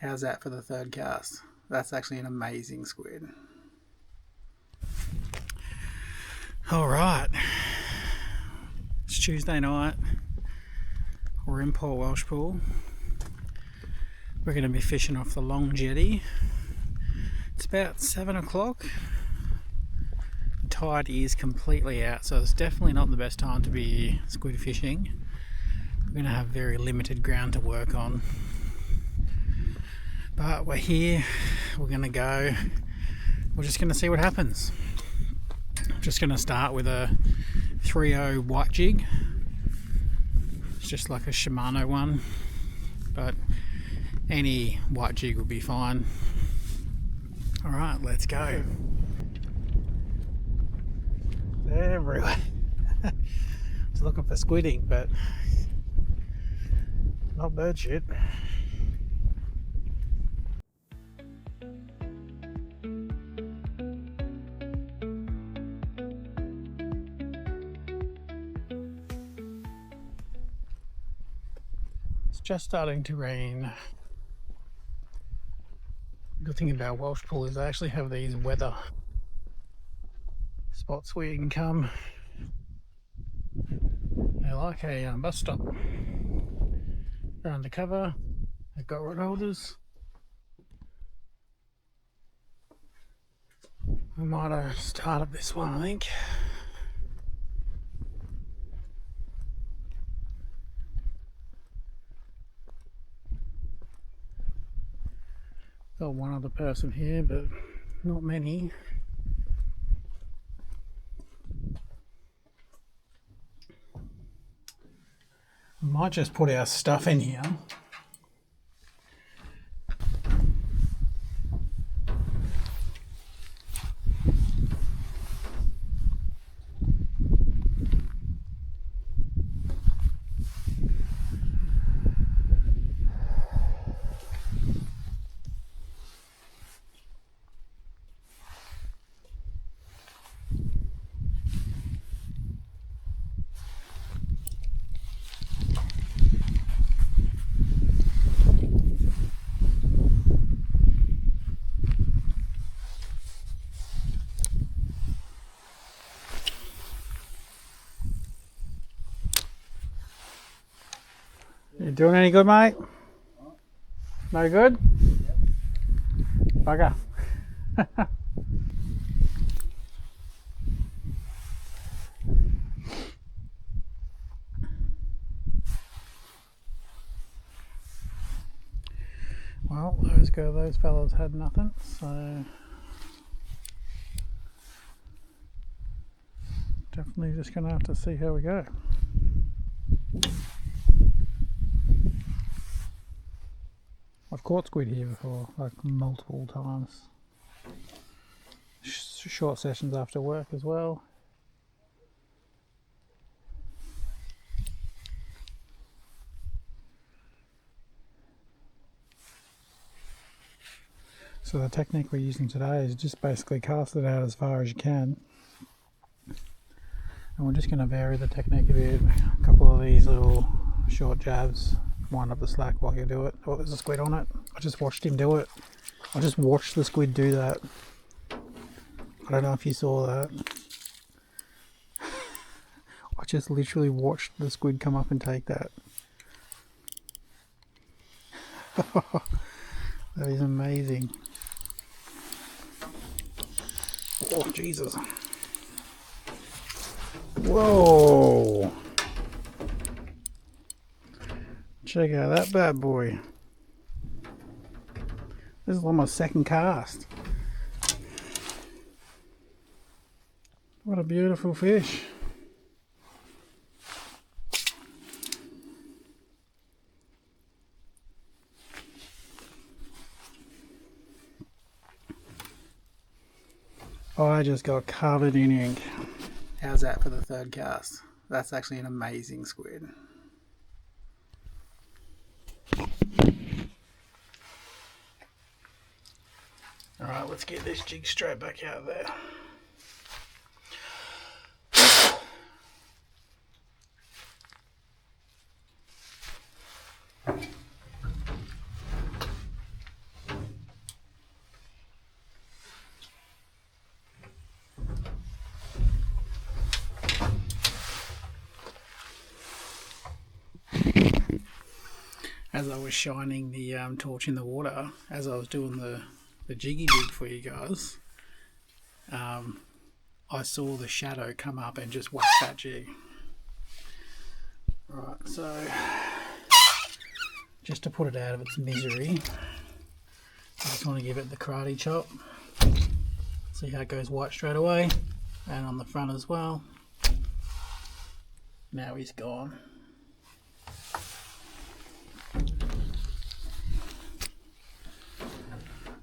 How's that for the third cast? That's actually an amazing squid. Alright, it's Tuesday night. We're in Port Welshpool. We're going to be fishing off the long jetty. It's about 7 o'clock. The tide is completely out, so it's definitely not the best time to be squid fishing. We're going to have very limited ground to work on. But we're here, we're going to go. We're just going to see what happens. I'm just going to start with a 3.0 white jig. It's just like a Shimano one, but any white jig will be fine. Alright, let's go. They're everywhere. I was looking for squidding, but not bird shit. It's just starting to rain. Good thing about Welshpool is they actually have these weather spots where you can come. They're like a bus stop. They're undercover. They've got rod holders. We might have started this one, I think. Got one other person here, but not many. We might just put our stuff in here. You doing any good, mate? No good? Bugger. Well, those fellas had nothing, so definitely just gonna have to see how we go. I've caught squid here before, like multiple times. Short sessions after work as well. So the technique we're using today is just basically cast it out as far as you can. And we're just going to vary the technique a bit. A couple of these little short jabs, wind up the slack while you do it. Oh, there's a squid on it. I just watched him do it. I just watched the squid do that. I don't know if you saw that. I just literally watched the squid come up and take that. That is amazing. Oh, Jesus. Whoa. Check out that bad boy. This is almost second cast. What a beautiful fish. I just got covered in ink. How's that for the third cast? That's actually an amazing squid. Alright, let's get this jig straight back out there. as I was shining the torch in the water, as I was doing the jiggy jig for you guys, I saw the shadow come up and just whack that jig. Right, so just to put it out of its misery, I just want to give it the karate chop. See how it goes white straight away, and on the front as well. Now he's gone.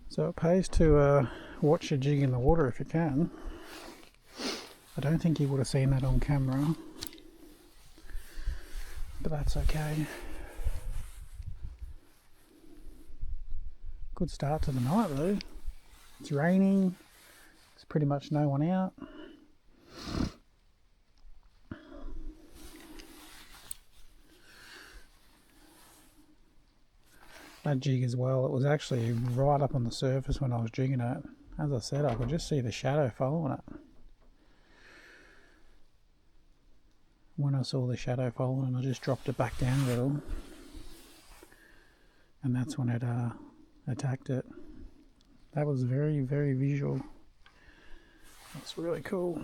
So it pays to watch your jig in the water if you can. I don't think you would have seen that on camera, but that's okay. Good start to the night though. It's raining, there's pretty much no one out. That jig as well, it was actually right up on the surface when I was jigging it. As I said, I could just see the shadow following it. When I saw the shadow following, I just dropped it back down a little, and that's when it attacked it. That was very, very visual. That's really cool.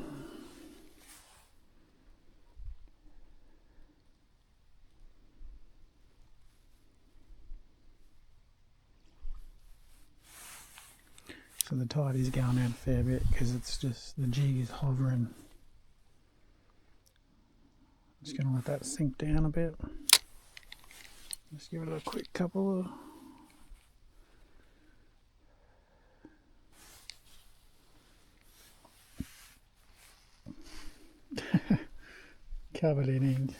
So the tide is going out a fair bit because it's just, the jig is hovering. Just going to let that sink down a bit. Just give it a quick couple of... covered in ink.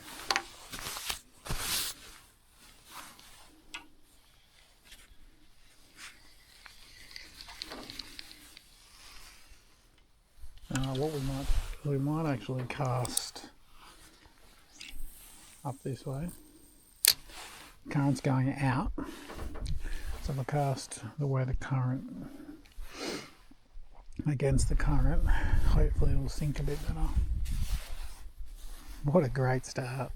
What we might actually cast up this way. Current's going out, so if I cast the way the current against the current, hopefully it'll sink a bit better. What a great start.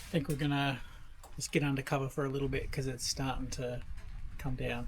I think we're gonna just get under cover for a little bit because it's starting to come down.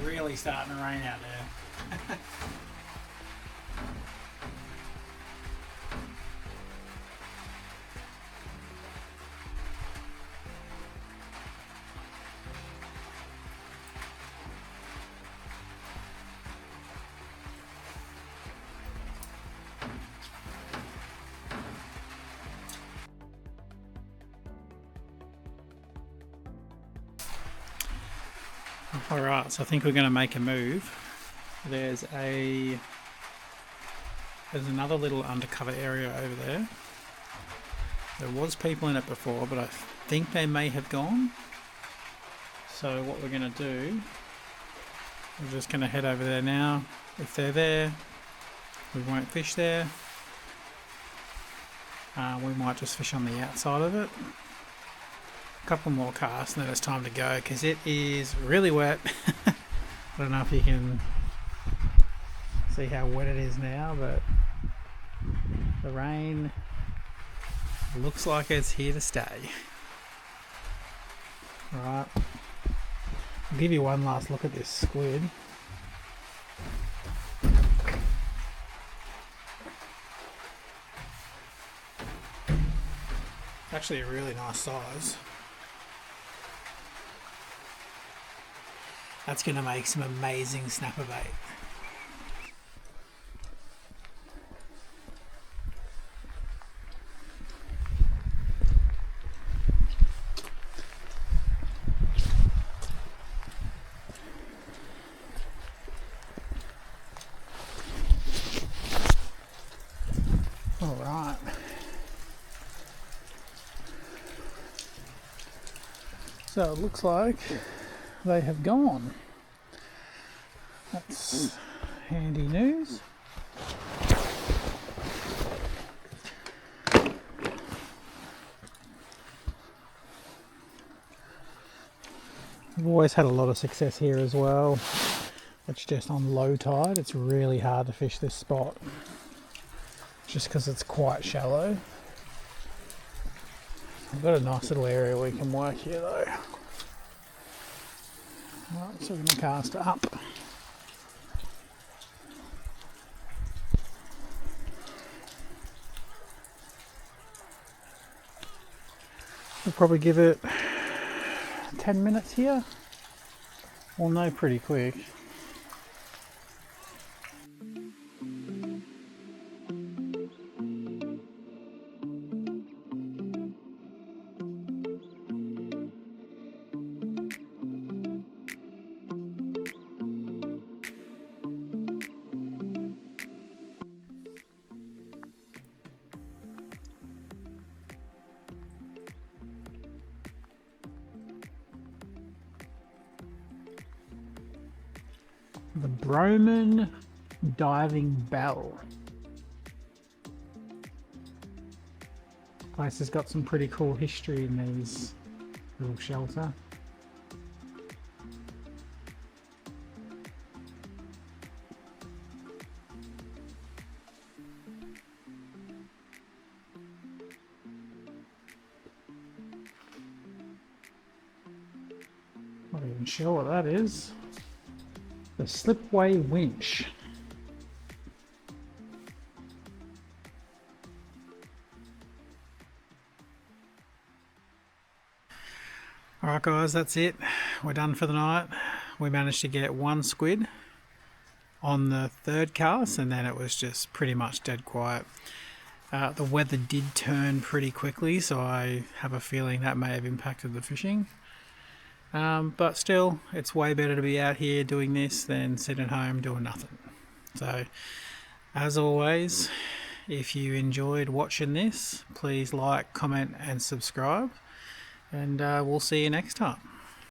really starting to rain out there. Alright, so I think we're going to make a move. There's another little undercover area over there. There was people in it before, but I think they may have gone. So what we're going to do, we're just going to head over there now. If they're there, we won't fish there. We might just fish on the outside of it. A couple more casts and then it's time to go because it is really wet. I don't know if you can see how wet it is now, but the rain looks like it's here to stay. Alright, I'll give you one last look at this squid. Actually a really nice size. That's going to make some amazing snapper bait. All right. So it looks like they have gone. That's handy news. We've always had a lot of success here as well. It's just on low tide. It's really hard to fish this spot just because it's quite shallow. We've got a nice little area we can work here though. Right, so we're going to cast up. We'll probably give it 10 minutes here. We'll know pretty quick. The Broman Diving Bell. Place has got some pretty cool history in these little shelter. Not even sure what that is. The slipway winch. Alright guys, that's it. We're done for the night. We managed to get one squid on the third cast and then it was just pretty much dead quiet. The weather did turn pretty quickly, so I have a feeling that may have impacted the fishing. But still, it's way better to be out here doing this than sitting at home doing nothing. So, as always, if you enjoyed watching this, please like, comment and subscribe. And we'll see you next time.